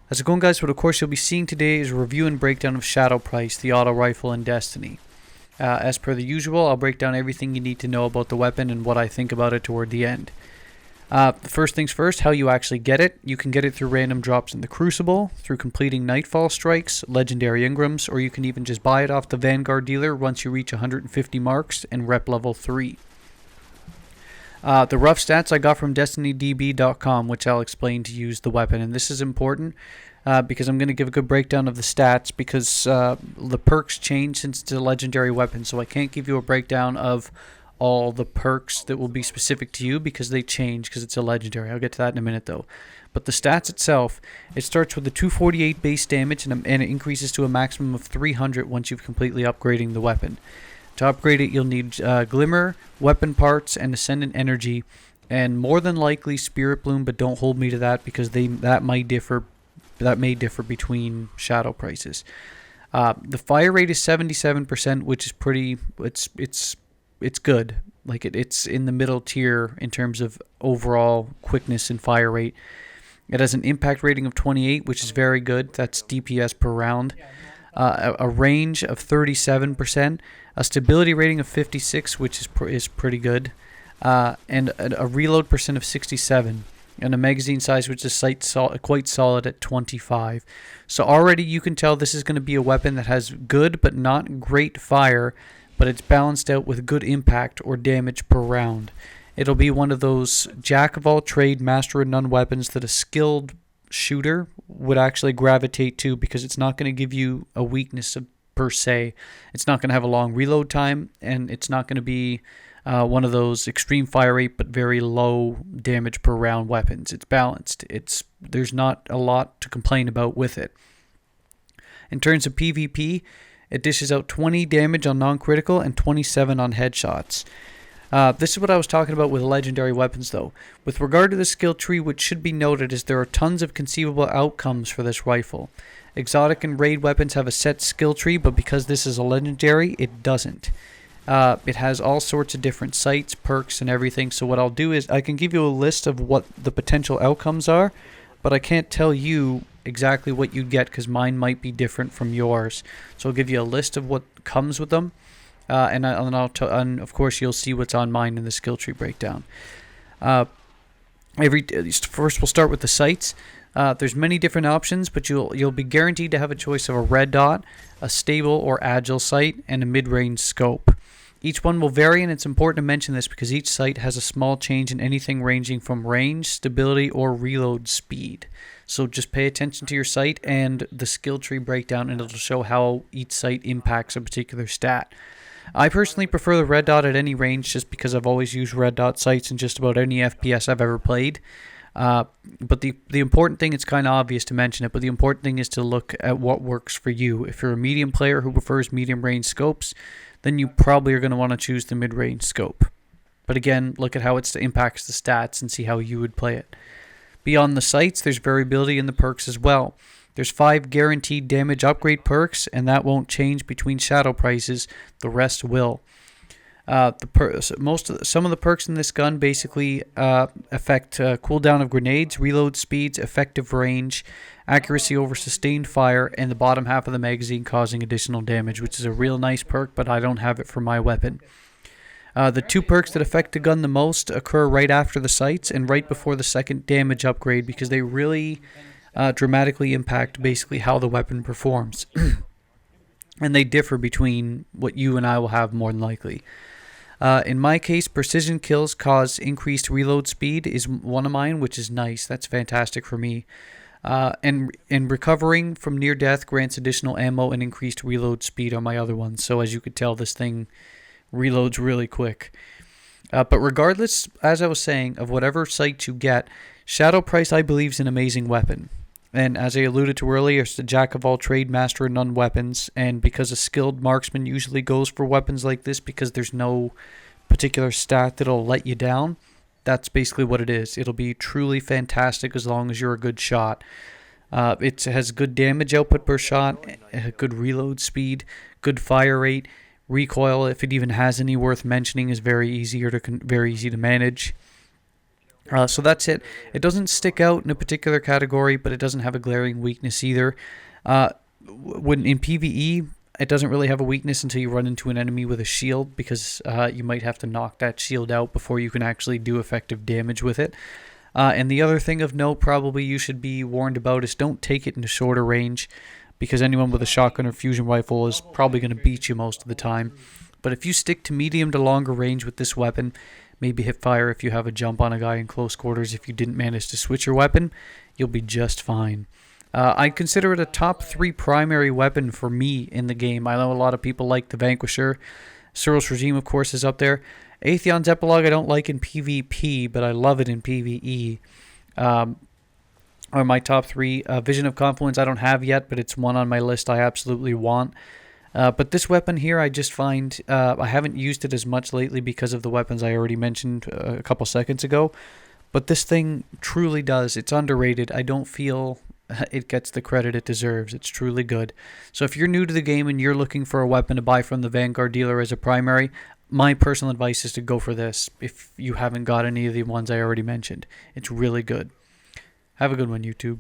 How's it going, guys? What of course you'll be seeing today is a review and breakdown of Shadow Price, the auto rifle in Destiny. As per the usual, I'll break down everything you need to know about the weapon and what I think about it toward the end. First things first, how you actually get it. You can get it through random drops in the Crucible, through completing Nightfall strikes, legendary Ingrams, or you can even just buy it off the Vanguard dealer once you reach 150 marks and rep level 3. The rough stats I got from DestinyDB.com, which I'll explain to use the weapon. And this is important because I'm going to give a good breakdown of the stats because the perks change since it's a legendary weapon. So I can't give you a breakdown of all the perks that will be specific to you because they change because it's a legendary. I'll get to that in a minute though. But the stats itself, it starts with the 248 base damage and it increases to a maximum of 300 once you've completely upgraded the weapon. To upgrade it, you'll need Glimmer, weapon parts, and Ascendant Energy, and more than likely Spirit Bloom, but don't hold me to that because that may differ between Shadow Prices. The fire rate is 77%, which is pretty. It's good. Like it's in the middle tier in terms of overall quickness and fire rate. It has an impact rating of 28, which is very good. That's DPS per round. A range of 37%, a stability rating of 56, which is pretty good, and a reload percent of 67, and a magazine size which is quite solid at 25. So already you can tell this is going to be a weapon that has good but not great fire, but it's balanced out with good impact or damage per round. It'll be one of those jack of all trade, master of none weapons that a skilled shooter would actually gravitate to because it's not going to give you a weakness per se. It's not going to have a long reload time, and it's not going to be one of those extreme fire rate but very low damage per round weapons. It's balanced. There's not a lot to complain about with it. In terms of PvP, it dishes out 20 damage on non-critical and 27 on headshots. This is what I was talking about with legendary weapons though. With regard to the skill tree, what should be noted is there are tons of conceivable outcomes for this rifle. Exotic and raid weapons have a set skill tree, but because this is a legendary, it doesn't. It has all sorts of different sights, perks, and everything, so what I'll do is I can give you a list of what the potential outcomes are, but I can't tell you exactly what you get because mine might be different from yours. So I'll give you a list of what comes with them. And of course you'll see what's on mine in the skill tree breakdown. First we'll start with the sights. There's many different options, but you'll be guaranteed to have a choice of a red dot, a stable or agile sight, and a mid-range scope. Each one will vary, and it's important to mention this because each sight has a small change in anything ranging from range, stability, or reload speed. So just pay attention to your sight and the skill tree breakdown, and it'll show how each sight impacts a particular stat. I personally prefer the red dot at any range just because I've always used red dot sights in just about any FPS I've ever played. But the important thing, it's kind of obvious to mention it, but the important thing is to look at what works for you. If you're a medium player who prefers medium range scopes, then you probably are going to want to choose the mid-range scope. But again, look at how it impacts the stats and see how you would play it. Beyond the sights, there's variability in the perks as well. There's 5 guaranteed damage upgrade perks, and that won't change between Shadow Prices. The rest will. Some of the perks in this gun basically affect cooldown of grenades, reload speeds, effective range, accuracy over sustained fire, and the bottom half of the magazine causing additional damage, which is a real nice perk, but I don't have it for my weapon. The 2 perks that affect the gun the most occur right after the sights and right before the second damage upgrade because they really dramatically impact basically how the weapon performs. And they differ between what you and I will have more than likely. In my case, precision kills cause increased reload speed is one of mine, which is nice. That's fantastic for me. And recovering from near death grants additional ammo and increased reload speed on my other ones. So as you could tell, this thing reloads really quick. But regardless, as I was saying, of whatever sight you get, Shadow Price I believe is an amazing weapon. And as I alluded to earlier, it's the jack of all trade, master of none weapons. And because a skilled marksman usually goes for weapons like this because there's no particular stat that'll let you down, that's basically what it is. It'll be truly fantastic as long as you're a good shot. It has good damage output per shot, good reload speed, good fire rate. Recoil, if it even has any worth mentioning, is very easy to manage. So that's it. It doesn't stick out in a particular category, but it doesn't have a glaring weakness either. When in PvE, it doesn't really have a weakness until you run into an enemy with a shield, because you might have to knock that shield out before you can actually do effective damage with it. And the other thing of note probably you should be warned about is don't take it into shorter range, because anyone with a shotgun or fusion rifle is probably going to beat you most of the time. But if you stick to medium to longer range with this weapon, maybe hip fire if you have a jump on a guy in close quarters, if you didn't manage to switch your weapon, you'll be just fine. I consider it a top 3 primary weapon for me in the game. I know a lot of people like the Vanquisher. Suros Regime, of course, is up there. Aethion's Epilogue I don't like in PvP, but I love it in PvE. Are my top 3. Vision of Confluence I don't have yet, but it's one on my list I absolutely want. But this weapon here, I just find I haven't used it as much lately because of the weapons I already mentioned a couple seconds ago. But this thing truly does. It's underrated. I don't feel it gets the credit it deserves. It's truly good. So if you're new to the game and you're looking for a weapon to buy from the Vanguard dealer as a primary, my personal advice is to go for this if you haven't got any of the ones I already mentioned. It's really good. Have a good one, YouTube.